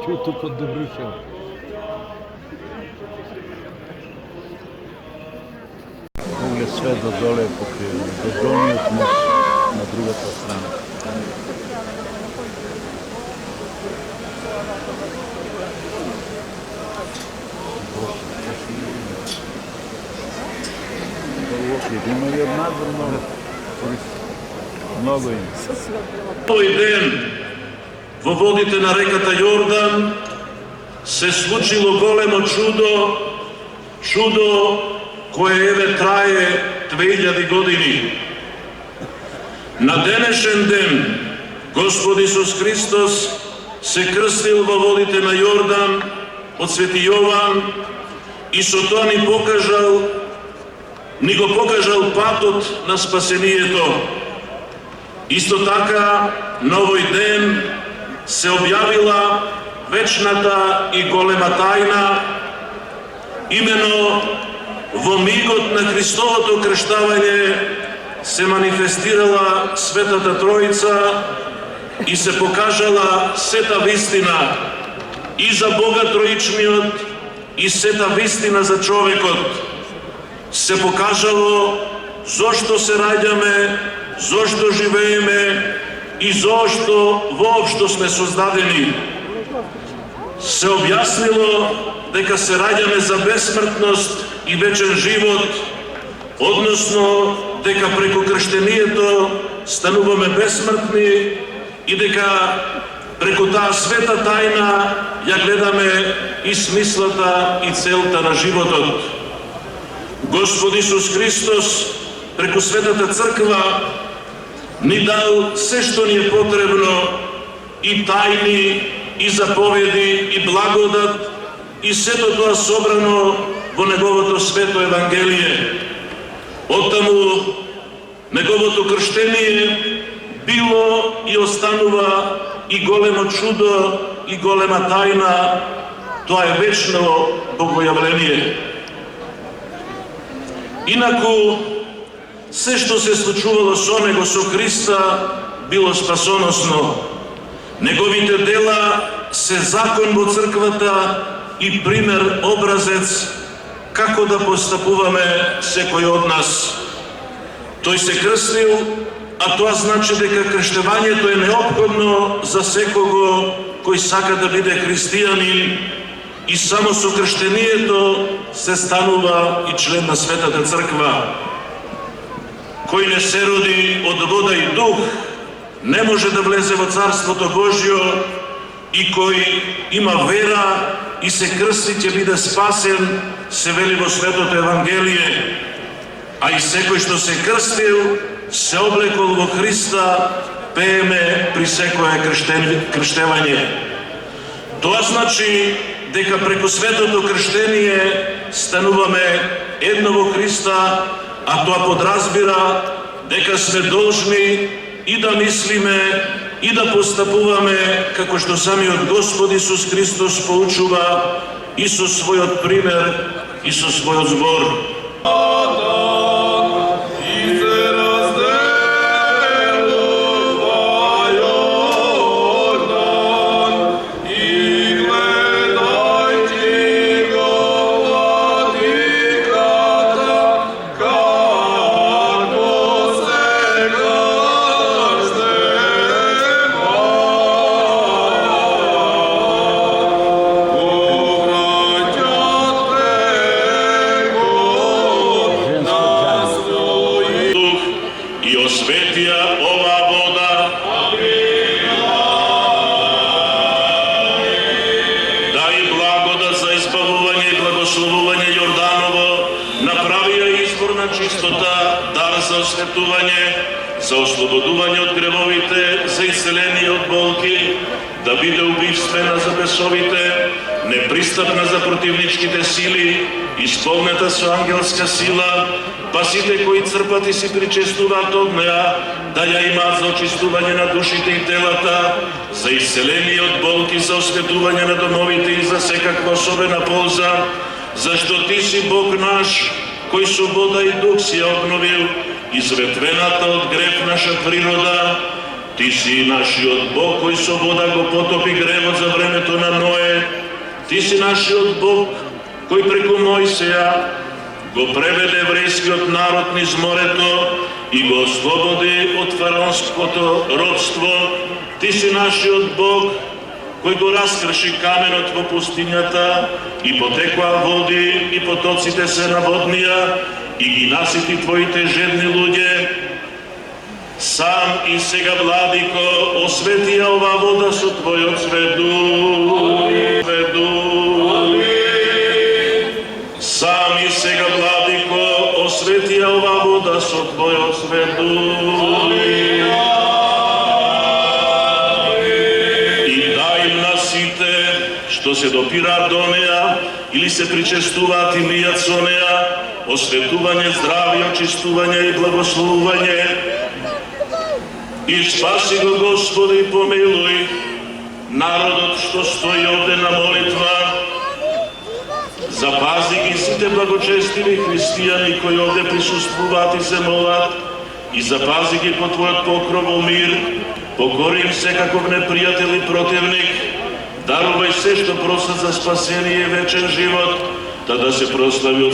Чуй под Добруся. Ovdje sve do dole pokriveno, do donijeg mosta na drugoj strani. Ima i od nadzor mnogo ima. Ovaj ден во водите на реката Јордан се случило големо чудо кое еве трае 2000 години. На денешен ден Господ Исус Христос се крстил во водите на Јордан од Свети Јован и со тоа ни го покажал патот на спасението. Исто така, на овој ден се објавила вечната и голема тајна, имено во мигот на Христовото крштавање се манифестирала Светата Тројца и се покажала сета вистина и за Бога Троичниот и сета вистина за човекот. Се покажало зошто се раѓаме, зошто живееме и зошто воопшто сме создадени. Се објаснило дека се раѓаме за бесмртност и вечен живот, односно дека преку крштението стануваме бесмртни и дека преку таа света тајна ја гледаме и смислата и целта на животот. Господ Исус Христос преку Светата Црква ни дал се што ни е потребно, и тајни, и заповеди, и благодат, и сето тоа собрано во Неговото свето Евангелие. Оттаму Неговото крштение било и останува и големо чудо, и голема тајна, тоа е вечно богојавление. Инаку, се што се случувало со Него, со Христа, било спасоносно. Неговите дела се закон во црквата и пример, образец како да постапуваме секој од нас. Тој се крстил, а тоа значи дека крштевањето е неопходно за секого кој сака да биде христијанин, и само со крштението се станува и член на Светата Црква. Кој не се роди од вода и дух, не може да влезе во Царството Божјо, и кој има вера и се крсти ќе биде спасен, се вели во Светото Евангелие. А и секој што се крстил, се облекол во Христа, пееме при секое крштевање. Тоа значи дека преку светото крштение стануваме едно во Христа, а тоа подразбира дека сме должни и да мислиме и да постапуваме како што самиот Господ Исус Христос поучува и со својот пример и со својот збор. чистота, дар за осветување, за ослободување од гревовите, за исцеление од болки, да биде убивствена за бесовите, непристапна за противничките сили, исполнета со ангелска сила, па сите кои црпат и си причестуваат од неа, да ја имаат за очистување на душите и телата, за исцеление од болки, за осветување на домовите и за секаква особена полза, зашто Ти си Бог наш, кој со вода и дух си ја обновил изветвената од грев наша природа. Ти си нашиот Бог, кој со вода го потопи гревот за времето на Ное. Ти си нашиот Бог, кој преку Мојсеја го преведе еврејскиот народ низ морето и го ослободи од фараонското робство. Ти си нашиот Бог, кој го раскрши каменот во пустињата и потекоа води и потоците се наводнија и ги насити Твоите жедни луѓе. Сам и сега, Владико, осветија ова вода со Твојот свет дух. Сам и сега, Владико, осветија ова вода со Твојот свет дух. И дај им на сите што се допираат до неа или се причестуваат и мијат со неа, осветување, здравје, очистување и благословување. И спаси го, Господи, помилуј народот што стои овде на молитва. Запази ги сите благочестиви христијани кои овде присуствуваат и се молат, и запази ги по Твојот покров во мир. Покори им секаков непријател и противник. Дарувај се што просат за спасение и вечен живот, да се прослави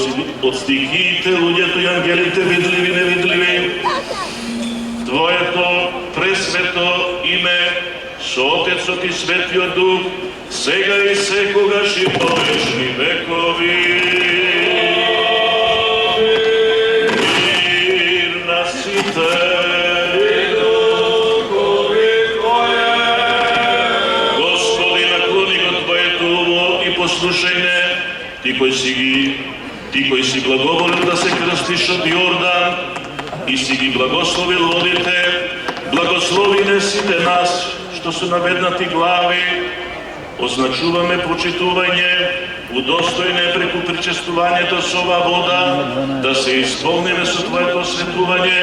од стихиите, луѓето и ангелите, видливи и невидливи. Твоето пресвето име со Отецот и Светиот Дух, сега и секогаш и по вечни векови. Мир на сите. Господи, наклони го Твоето уво и послушај ме, Ти кој си благоволил да се крстиш од Јордан и си ги благословил водите, благослови не сите нас, што се наведнати глави, означуваме почитување, удостојне преку причестувањето со ова вода, да се исполниме со Твоето осветување,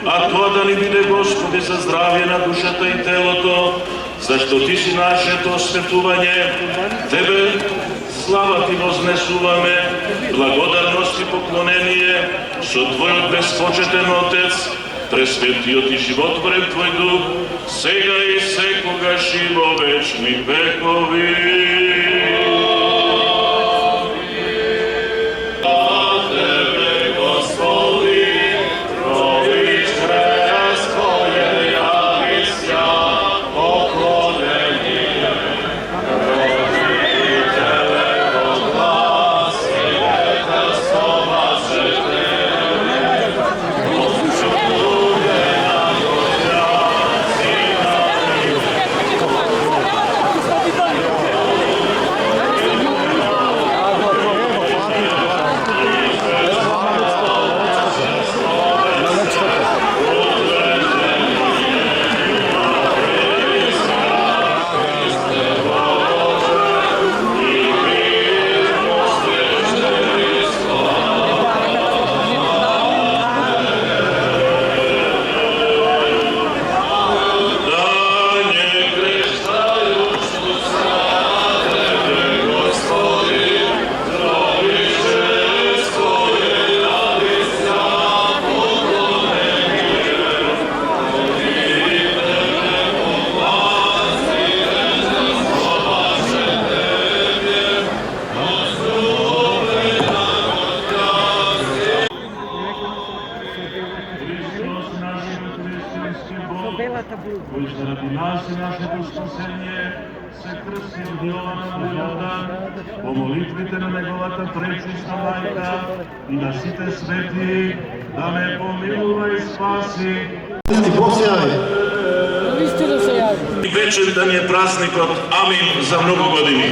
а тоа да ни биде, Господи, за здравје на душата и телото, зашто Ти си нашето осветување. Тебе слава Ти вознесуваме, благодарност и поклонение со Твојот безпочетен Отец, пресветиот и животворен Твој Дух, сега и секогаш и во вечни векови. Кој заради нас и нашето спасение се крсти од Јована во Јордан, по молитвите на неговата пречиста мајка и на сите свети, да ме помилува и спаси. Бог се јави. И вечер да ни е празникот. Амин за многу години.